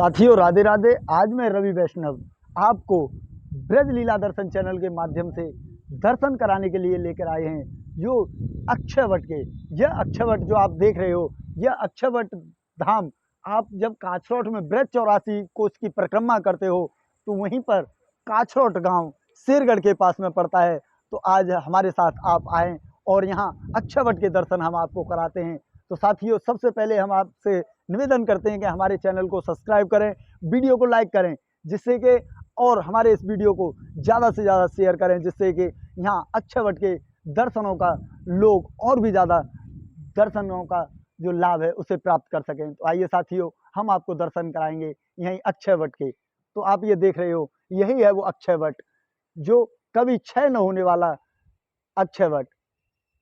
साथियों राधे राधे। आज मैं रवि वैष्णव आपको ब्रज लीला दर्शन चैनल के माध्यम से दर्शन कराने के लिए लेकर आए हैं। जो अक्षयवट के यह अक्षयवट जो आप देख रहे हो, यह अक्षयवट धाम आप जब काछरोट में ब्रज 84 कोस की परिक्रमा करते हो तो वहीं पर काछरोट गांव शेरगढ़ के पास में पड़ता है। तो आज हमारे साथ आप आएँ और यहाँ अक्षयवट के दर्शन हम आपको कराते हैं। तो साथियों सबसे पहले हम आपसे निवेदन करते हैं कि हमारे चैनल को सब्सक्राइब करें, वीडियो को लाइक करें, जिससे कि और हमारे इस वीडियो को ज़्यादा से ज़्यादा शेयर करें, जिससे कि यहाँ अक्षयवट के दर्शनों का लोग और भी ज़्यादा दर्शनों का जो लाभ है उसे प्राप्त कर सकें। तो आइए साथियों, हम आपको दर्शन कराएंगे यहीं अक्षयवट के। तो आप ये देख रहे हो, यही है वो अक्षयवट जो कभी क्षय न होने वाला अक्षयवट।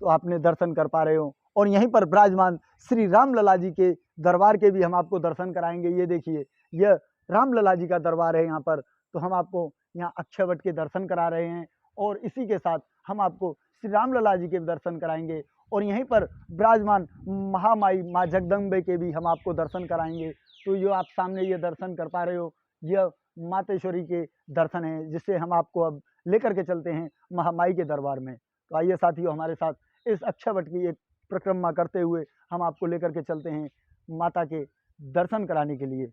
तो आपने दर्शन कर पा रहे हो और यहीं पर विराजमान श्री रामलला जी के दरबार के भी हम आपको दर्शन कराएंगे। ये देखिए, यह रामलला जी का दरबार है यहाँ पर। तो हम आपको यहाँ अक्षयवट के दर्शन करा रहे हैं और इसी के साथ हम आपको श्री रामलला जी के दर्शन कराएंगे और यहीं पर विराजमान महामाई माँ जगदम्बे के भी हम आपको दर्शन कराएंगे। तो जो आप सामने ये दर्शन कर पा रहे हो, यह मातेश्वरी के दर्शन हैं, जिससे हम आपको अब लेकर के चलते हैं महामाई के दरबार में। तो आइए साथियों, हमारे साथ इस अक्षयवट की एक परिक्रमा करते हुए हम आपको लेकर के चलते हैं माता के दर्शन कराने के लिए।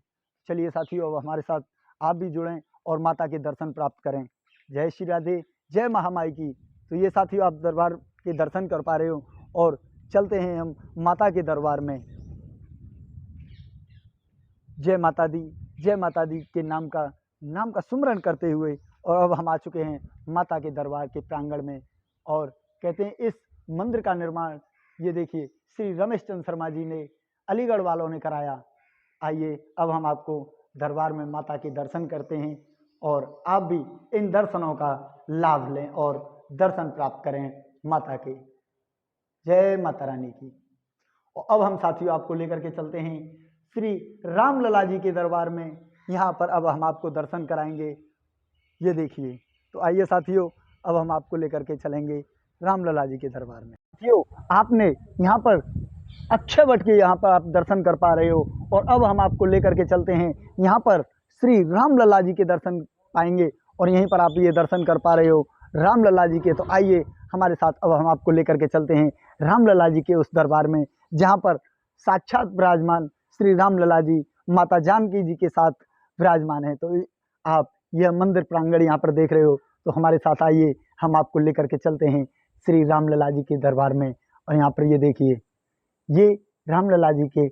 चलिए साथियों, अब हमारे साथ आप भी जुड़ें और माता के दर्शन प्राप्त करें। जय श्री राधे, जय महामाई की। तो ये साथियों, आप दरबार के दर्शन कर पा रहे हो और चलते हैं हम माता के दरबार में। जय माता दी के नाम का सुमरन करते हुए और अब हम आ चुके हैं माता के दरबार के प्रांगण में। और कहते हैं इस मंदिर का निर्माण, ये देखिए, श्री रमेश चंद्र शर्मा जी ने, अलीगढ़ वालों ने कराया। आइए अब हम आपको दरबार में माता के दर्शन करते हैं और आप भी इन दर्शनों का लाभ लें और दर्शन प्राप्त करें माता के। जय माता रानी की। और अब हम साथियों आपको लेकर के चलते हैं श्री रामलला जी के दरबार में। यहाँ पर अब हम आपको दर्शन कराएंगे। ये देखिए, तो आइए साथियों, अब हम आपको लेकर के चलेंगे रामलला जी के दरबार में। साथियों, आपने यहाँ पर अक्षयवट के यहाँ पर आप दर्शन कर पा रहे हो और अब हम आपको लेकर के चलते हैं यहाँ पर श्री रामलला जी के दर्शन पाएंगे और यहीं पर आप ये दर्शन कर पा रहे हो रामलला जी के। तो आइए हमारे साथ, अब हम आपको लेकर के चलते हैं रामलला जी के उस दरबार में जहाँ पर साक्षात विराजमान श्री रामलला जी माता जानकी जी के साथ विराजमान है। तो आप यह मंदिर प्रांगण यहाँ पर देख रहे हो। तो हमारे साथ आइए, हम आपको लेकर के चलते हैं श्री रामलला जी के दरबार में। और यहाँ पर ये देखिए, ये रामलला जी के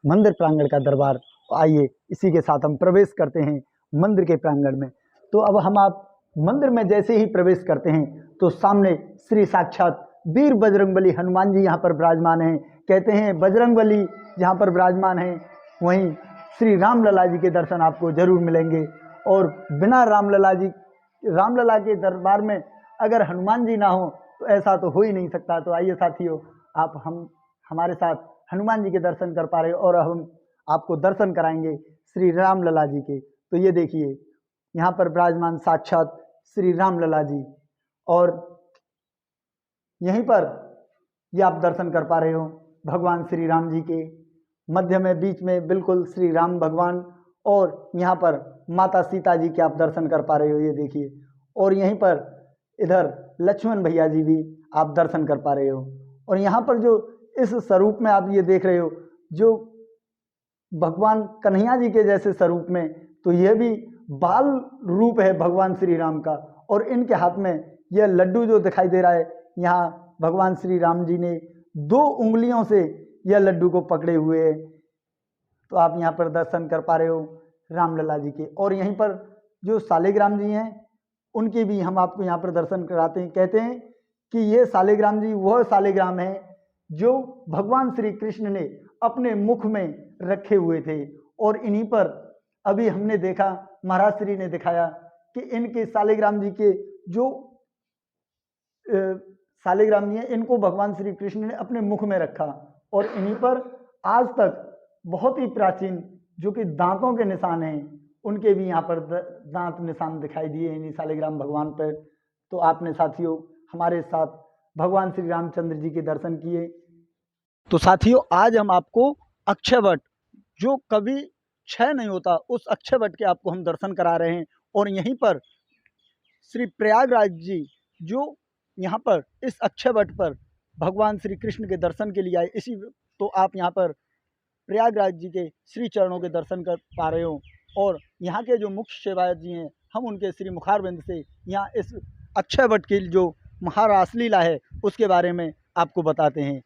मंदिर प्रांगण का दरबार। आइए इसी के साथ हम प्रवेश करते हैं मंदिर के प्रांगण में। तो अब हम आप मंदिर में जैसे ही प्रवेश करते हैं तो सामने श्री साक्षात वीर बजरंगबली हनुमान जी यहाँ पर विराजमान हैं। कहते हैं बजरंगबली जहाँ पर विराजमान हैं, वहीं श्री रामलला जी के दर्शन आपको जरूर मिलेंगे। और बिना रामलला के दरबार में अगर हनुमान जी ना हो तो ऐसा तो हो ही नहीं सकता। तो आइए साथियों, आप हमारे साथ हनुमान जी के दर्शन कर पा रहे हो और हम आपको दर्शन कराएंगे श्री रामलला जी के। तो ये देखिए, यहाँ पर विराजमान साक्षात श्री रामलला जी और यहीं पर ये आप दर्शन कर पा रहे हो भगवान श्री राम जी के। मध्य में, बीच में बिल्कुल श्री राम भगवान और यहाँ पर माता सीता जी के आप दर्शन कर पा रहे हो। ये देखिए, और यहीं पर इधर लक्ष्मण भैया जी भी आप दर्शन कर पा रहे हो। और यहाँ पर जो इस स्वरूप में आप ये देख रहे हो, जो भगवान कन्हैया जी के जैसे स्वरूप में, तो यह भी बाल रूप है भगवान श्री राम का। और इनके हाथ में यह लड्डू जो दिखाई दे रहा है, यहाँ भगवान श्री राम जी ने 2 उंगलियों से यह लड्डू को पकड़े हुए हैं। तो आप यहाँ पर दर्शन कर पा रहे हो रामलला जी के। और यहीं पर जो सालिग्राम जी हैं, उनके भी हम आपको यहाँ पर दर्शन कराते हैं। कहते हैं कि ये सालिग्राम जी वह सालिग्राम है जो भगवान श्री कृष्ण ने अपने मुख में रखे हुए थे। और इन्हीं पर अभी हमने देखा, महाराज श्री ने दिखाया कि इनके सालिग्राम जी के जो सालिग्राम जी हैं, इनको भगवान श्री कृष्ण ने अपने मुख में रखा। और इन्हीं पर आज तक बहुत ही प्राचीन जो कि दांतों के निशान हैं, उनके भी यहाँ पर दांत निशान दिखाई दिए इन्हीं सालिग्राम भगवान पर। तो आपने साथियों हमारे साथ भगवान श्री रामचंद्र जी के दर्शन किए। तो साथियों, आज हम आपको अक्षयवट जो कभी क्षय नहीं होता, उस अक्षय वट के आपको हम दर्शन करा रहे हैं। और यहीं पर श्री प्रयागराज जी, जो यहाँ पर इस अक्षय वट पर भगवान श्री कृष्ण के दर्शन के लिए आए, इसी तो आप यहाँ पर प्रयागराज जी के श्री चरणों के दर्शन कर पा रहे हो। और यहाँ के जो मुख्य सेवायत जी हैं, हम उनके श्री मुखारविंद से यहाँ इस अक्षय वट की जो महारास लीला है उसके बारे में आपको बताते हैं।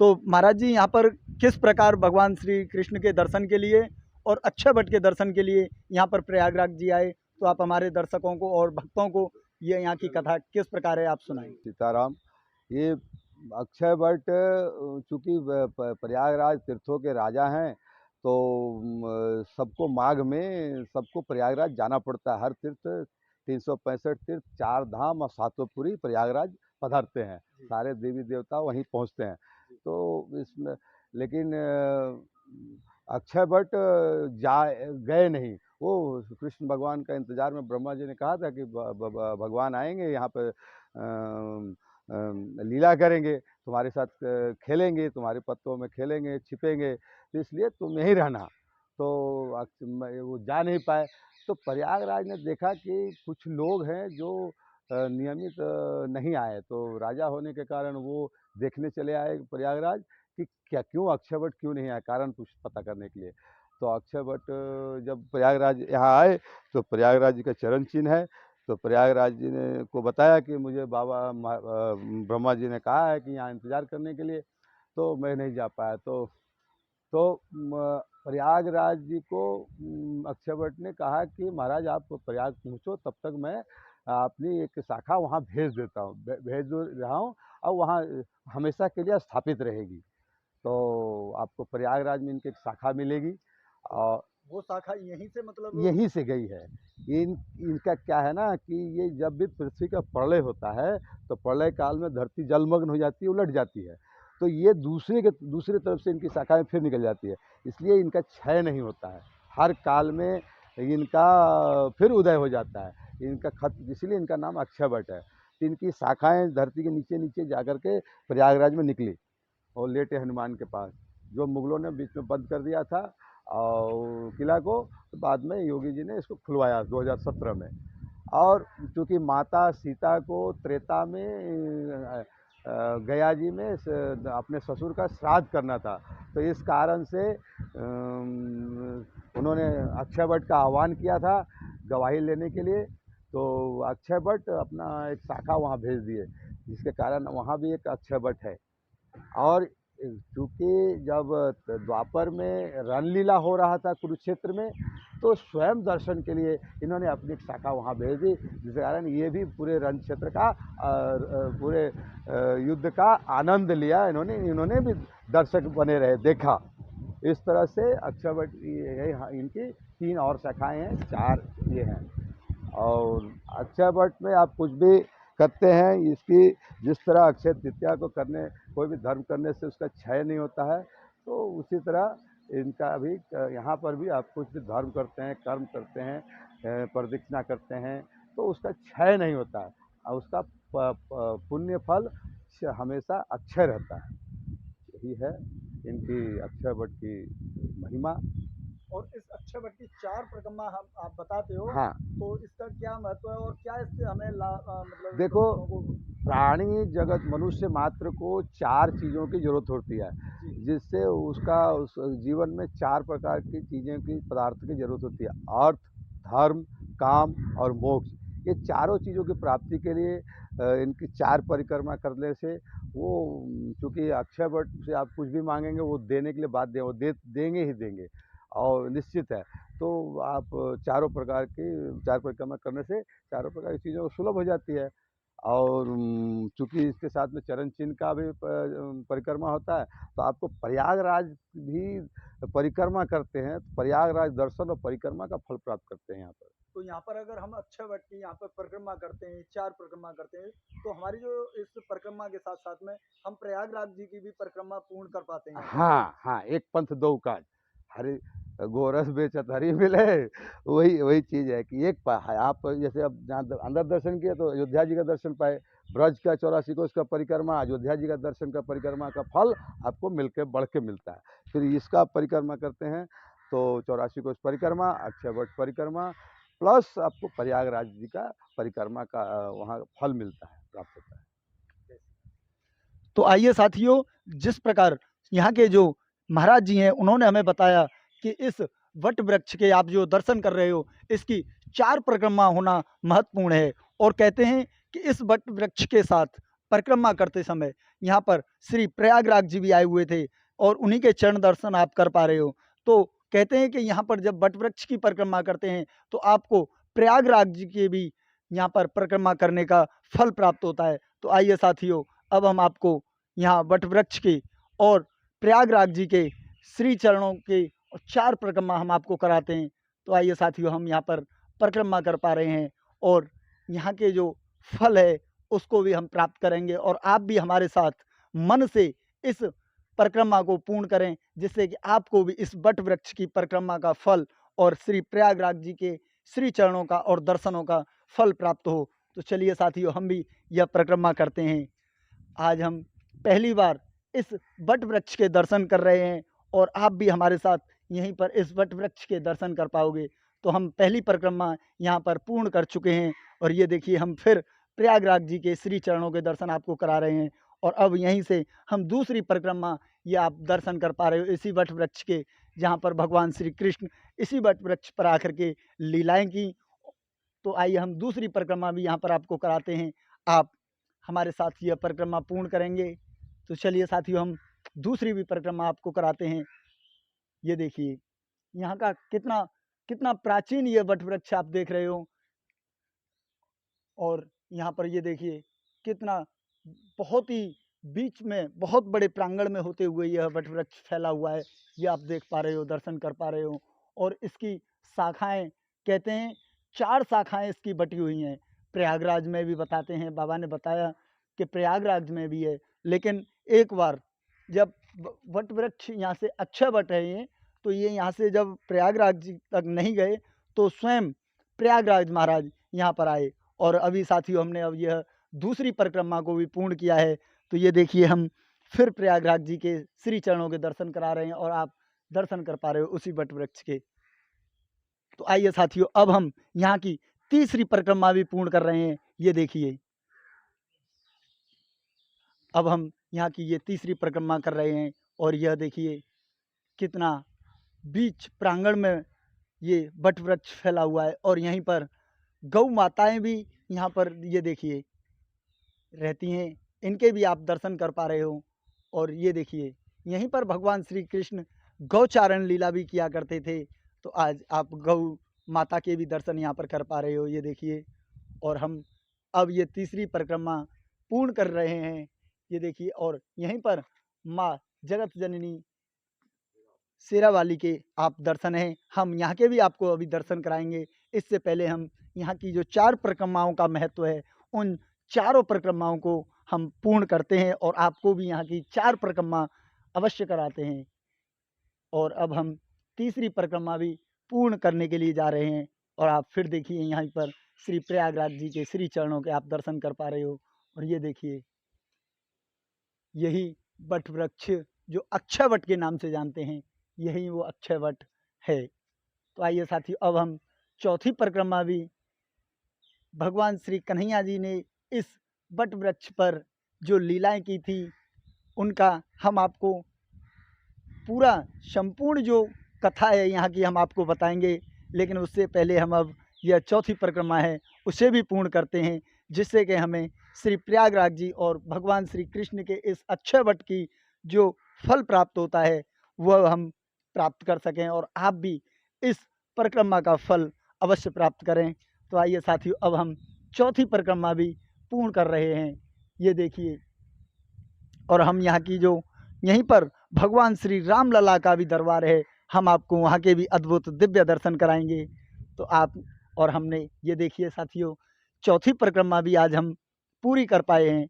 तो महाराज जी, यहाँ पर किस प्रकार भगवान श्री कृष्ण के दर्शन के लिए और अक्षय वट के दर्शन के लिए यहाँ पर प्रयागराज जी आए, तो आप हमारे दर्शकों को और भक्तों को ये यहाँ की कथा किस प्रकार है आप सुनाएं। सीताराम। ये अक्षय वट चूँकि प्रयागराज तीर्थों के राजा हैं, तो सबको माघ में सबको प्रयागराज जाना पड़ता है। हर तीर्थ 365 तीर्थ, 4 धाम और 7 पुरी प्रयागराज पधारते हैं। सारे देवी देवता वहीं पहुंचते हैं। तो इसमें लेकिन अक्षय वट जा गए नहीं। वो कृष्ण भगवान का इंतजार में ब्रह्मा जी ने कहा था कि भगवान आएंगे यहाँ पर लीला करेंगे, तुम्हारे साथ खेलेंगे, तुम्हारे पत्तों में खेलेंगे, छिपेंगे, तो इसलिए तुम यहीं रहना। तो वो जा नहीं पाए। तो प्रयागराज ने देखा कि कुछ लोग हैं जो नियमित नहीं आए, तो राजा होने के कारण वो देखने चले आए प्रयागराज कि क्या क्यों अक्षय वट क्यों नहीं आया, कारण कुछ पता करने के लिए। तो अक्षय वट जब प्रयागराज यहाँ आए तो प्रयागराज जी का चरण चिन्ह है। तो प्रयागराज जी ने को बताया कि मुझे बाबा ब्रह्मा जी ने कहा है कि यहाँ इंतज़ार करने के लिए, तो मैं नहीं जा पाया। तो प्रयागराज जी को अक्षय वट ने कहा कि महाराज आप प्रयाग पहुँचो, तब तक मैं अपनी एक शाखा वहाँ भेज देता हूँ, भेज रहा हूँ, और वहाँ हमेशा के लिए स्थापित रहेगी। तो आपको प्रयागराज में इनकी एक शाखा मिलेगी, और वो शाखा यहीं से मतलब यहीं से गई है। इनका क्या है ना कि ये जब भी पृथ्वी का प्रलय होता है, तो प्रलय काल में धरती जलमग्न हो जाती है, उलट जाती है, तो ये दूसरी तरफ से इनकी शाखाएं फिर निकल जाती है। इसलिए इनका क्षय नहीं होता है, हर काल में इनका फिर उदय हो जाता है। इनका इसलिए इनका नाम अक्षय वट है। तो इनकी शाखाएं धरती के नीचे नीचे जाकर के प्रयागराज में निकली और लेटे हनुमान के पास, जो मुगलों ने बीच में बंद कर दिया था और किला को, तो बाद में योगी जी ने इसको खुलवाया 2017 में। और चूँकि माता सीता को त्रेता में गया जी में अपने ससुर का श्राद्ध करना था, तो इस कारण से उन्होंने अक्षय वट का आह्वान किया था गवाही लेने के लिए। तो अक्षय वट अपना एक शाखा वहाँ भेज दिए, जिसके कारण वहाँ भी एक अक्षय वट है। और चूँकि जब द्वापर में रामलीला हो रहा था कुरुक्षेत्र में, तो स्वयं दर्शन के लिए इन्होंने अपनी एक शाखा वहाँ भेज दी, जिसके कारण ये भी पूरे रण क्षेत्र का पूरे युद्ध का आनंद लिया। इन्होंने भी दर्शक बने रहे, देखा। इस तरह से अक्षय वट इनकी 3 और शाखाएँ हैं, 4 ये हैं। और अक्षय वट में आप कुछ भी करते हैं, इसकी जिस तरह अक्षय तृतीया को करने, कोई भी धर्म करने से उसका क्षय नहीं होता है, तो उसी तरह इनका भी यहाँ पर भी आप कुछ भी धर्म करते हैं, कर्म करते हैं, प्रदक्षिणा करते हैं, तो उसका क्षय नहीं होता है, और उसका पुण्य फल हमेशा अक्षय रहता है। यही है इनकी अक्षय वट की महिमा। और इस अक्षय वट की 4 परिक्रमा हम आप बताते हो, हाँ, तो इसका क्या महत्व है और क्या इससे हमें मतलब देखो, लोगों को प्राणी जगत मनुष्य मात्र को 4 चीज़ों की ज़रूरत होती है, जिससे उसका उस जीवन में 4 प्रकार की चीज़ें की पदार्थ की ज़रूरत होती है: अर्थ, धर्म, काम और मोक्ष। ये चारों चीज़ों की प्राप्ति के लिए इनकी 4 परिक्रमा करने से वो, चूँकि अक्षय वट से आप कुछ भी मांगेंगे वो देने के लिए बाध्य हैं, वो देंगे ही देंगे, और निश्चित है। तो आप चारों प्रकार की 4 परिक्रमा करने से चारों प्रकार की चीज़ों सुलभ हो जाती है। और चूँकि इसके साथ में चरण चिन्ह का भी परिक्रमा होता है, तो आपको प्रयागराज भी परिक्रमा करते हैं, तो प्रयागराज दर्शन और परिक्रमा का फल प्राप्त करते हैं यहाँ पर। तो यहाँ पर अगर हम अक्षय वट की यहाँ पर परिक्रमा करते हैं, 4 परिक्रमा करते हैं, तो हमारी जो इस परिक्रमा के साथ-साथ में हम प्रयागराज जी की भी परिक्रमा पूर्ण कर पाते हैं यहाँ पर। हाँ, एक पंथ दो काज, हरि गोरस बेचत हरि मिले। वही चीज़ है कि एक आप जैसे अब जहाँ अंदर दर्शन किए तो अयोध्या जी का दर्शन पाए, ब्रज का 84 कोस का परिक्रमा, अयोध्या जी का दर्शन का परिक्रमा का फल आपको मिलके बढ़ के मिलता है। फिर इसका परिक्रमा करते हैं तो 84 कोस परिक्रमा, अक्षय वट परिक्रमा प्लस आपको प्रयागराज जी का परिक्रमा का वहाँ फल मिलता है, प्राप्त होता है। तो आइए साथियों, जिस प्रकार यहाँ के जो महाराज जी हैं उन्होंने हमें बताया कि इस वट वृक्ष के आप जो दर्शन कर रहे हो, इसकी 4 परिक्रमा होना महत्वपूर्ण है। और कहते हैं कि इस वट वृक्ष के साथ परिक्रमा करते समय यहाँ पर श्री प्रयागराज जी भी आए हुए थे और उन्हीं के चरण दर्शन आप कर पा रहे हो। तो कहते हैं कि यहाँ पर जब वट वृक्ष की परिक्रमा करते हैं तो आपको प्रयागराज जी के भी यहाँ पर परिक्रमा करने का फल प्राप्त होता है। तो आइए साथियों, अब हम आपको यहाँ वट वृक्ष के और प्रयागराज जी के श्री चरणों के 4 परिक्रमा हम आपको कराते हैं। तो आइए साथियों, हम यहाँ पर परिक्रमा कर पा रहे हैं और यहाँ के जो फल है उसको भी हम प्राप्त करेंगे और आप भी हमारे साथ मन से इस परिक्रमा को पूर्ण करें, जिससे कि आपको भी इस वट वृक्ष की परिक्रमा का फल और श्री प्रयागराज जी के श्री चरणों का और दर्शनों का फल प्राप्त हो। तो चलिए साथियों, हम भी यह परिक्रमा करते हैं। आज हम पहली बार इस वट वृक्ष के दर्शन कर रहे हैं और आप भी हमारे साथ यहीं पर इस वट वृक्ष के दर्शन कर पाओगे। तो हम पहली परिक्रमा यहाँ पर पूर्ण कर चुके हैं और ये देखिए, हम फिर प्रयागराज जी के श्री चरणों के दर्शन आपको करा रहे हैं और अब यहीं से हम दूसरी परिक्रमा ये आप दर्शन कर पा रहे हो इसी वट वृक्ष के, जहाँ पर भगवान श्री कृष्ण इसी वट वृक्ष पर आकर के लीलाएं की। तो आइए हम दूसरी परिक्रमा भी यहाँ पर आपको कराते हैं, आप हमारे साथ यह परिक्रमा पूर्ण करेंगे। तो चलिए साथियों, हम दूसरी भी परिक्रमा आपको कराते हैं। ये देखिए, यहाँ का कितना कितना प्राचीन ये वट वृक्ष आप देख रहे हो और यहाँ पर ये देखिए कितना बहुत ही बीच में बहुत बड़े प्रांगण में होते हुए यह वट वृक्ष फैला हुआ है। ये आप देख पा रहे हो, दर्शन कर पा रहे हो और इसकी शाखाएं, कहते हैं 4 शाखाएं इसकी बटी हुई हैं। प्रयागराज में भी बताते हैं, बाबा ने बताया कि प्रयागराज में भी है। लेकिन एक बार जब वट वृक्ष यहाँ से अक्षय वट है ये, तो ये यहाँ से जब प्रयागराज जी तक नहीं गए तो स्वयं प्रयागराज महाराज यहाँ पर आए और अभी साथियों हमने अब यह दूसरी परिक्रमा को भी पूर्ण किया है। तो ये देखिए, हम फिर प्रयागराज जी के श्री चरणों के दर्शन करा रहे हैं और आप दर्शन कर पा रहे हो उसी वट वृक्ष के। तो आइए साथियों, अब हम यहाँ की तीसरी परिक्रमा भी पूर्ण कर रहे हैं। ये देखिए, अब हम यहाँ की ये तीसरी परिक्रमा कर रहे हैं और यह देखिए कितना बीच प्रांगण में ये वट वृक्ष फैला हुआ है और यहीं पर गौ माताएं भी यहाँ पर ये देखिए रहती हैं, इनके भी आप दर्शन कर पा रहे हो। और ये देखिए, यहीं पर भगवान श्री कृष्ण गौचारण लीला भी किया करते थे। तो आज आप गौ माता के भी दर्शन यहाँ पर कर पा रहे हो। ये देखिए, और हम अब ये तीसरी परिक्रमा पूर्ण कर रहे हैं। ये देखिए, और यहीं पर माँ जगत जननी शेरावाली के आप दर्शन हैं, हम यहाँ के भी आपको अभी दर्शन कराएंगे। इससे पहले हम यहाँ की जो 4 परिक्रमाओं का महत्व है, उन चारों परिक्रमाओं को हम पूर्ण करते हैं और आपको भी यहाँ की 4 परिक्रमा अवश्य कराते हैं। और अब हम तीसरी परिक्रमा भी पूर्ण करने के लिए जा रहे हैं और आप फिर देखिए, यहाँ पर श्री प्रयागराज जी के श्री चरणों के आप दर्शन कर पा रहे हो। और ये देखिए, यही वट वृक्ष जो अक्षय वट के नाम से जानते हैं, यही वो अक्षय वट है। तो आइए साथियों, अब हम चौथी परिक्रमा भी भगवान श्री कन्हैया जी ने इस वट वृक्ष पर जो लीलाएं की थी उनका हम आपको पूरा संपूर्ण जो कथा है यहाँ की हम आपको बताएंगे। लेकिन उससे पहले हम अब यह चौथी परिक्रमा है उसे भी पूर्ण करते हैं, जिससे कि हमें श्री प्रयागराज जी और भगवान श्री कृष्ण के इस अक्षय वट की जो फल प्राप्त होता है वह हम प्राप्त कर सकें और आप भी इस परिक्रमा का फल अवश्य प्राप्त करें। तो आइए साथियों, अब हम चौथी परिक्रमा भी पूर्ण कर रहे हैं। ये देखिए, और हम यहाँ की जो यहीं पर भगवान श्री राम लला का भी दरबार है, हम आपको वहाँ के भी अद्भुत दिव्य दर्शन कराएंगे। तो आप और हमने ये देखिए साथियों, चौथी परिक्रमा भी आज हम पूरी कर पाए हैं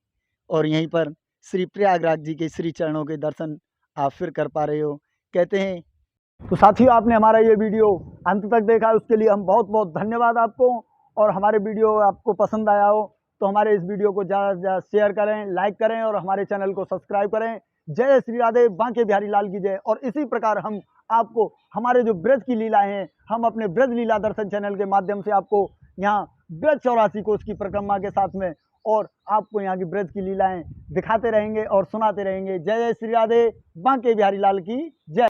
और यहीं पर श्री प्रयागराज जी के श्री चरणों के दर्शन आप फिर कर पा रहे हो। कहते हैं, तो साथियों, आपने हमारा ये वीडियो अंत तक देखा, उसके लिए हम बहुत बहुत धन्यवाद आपको। और हमारे वीडियो आपको पसंद आया हो तो हमारे इस वीडियो को ज़्यादा से ज़्यादा शेयर करें, लाइक करें और हमारे चैनल को सब्सक्राइब करें। जय श्री राधे, बांके बिहारी लाल की जय। और इसी प्रकार हम आपको हमारे जो ब्रज की लीलाएं हैं, हम अपने ब्रज लीला दर्शन चैनल के माध्यम से आपको यहाँ ब्रज 84 कोस की परिक्रमा के साथ में और आपको यहाँ की ब्रज की लीलाएं दिखाते रहेंगे और सुनाते रहेंगे। जय जय श्री राधे, बांके बिहारी लाल की जय।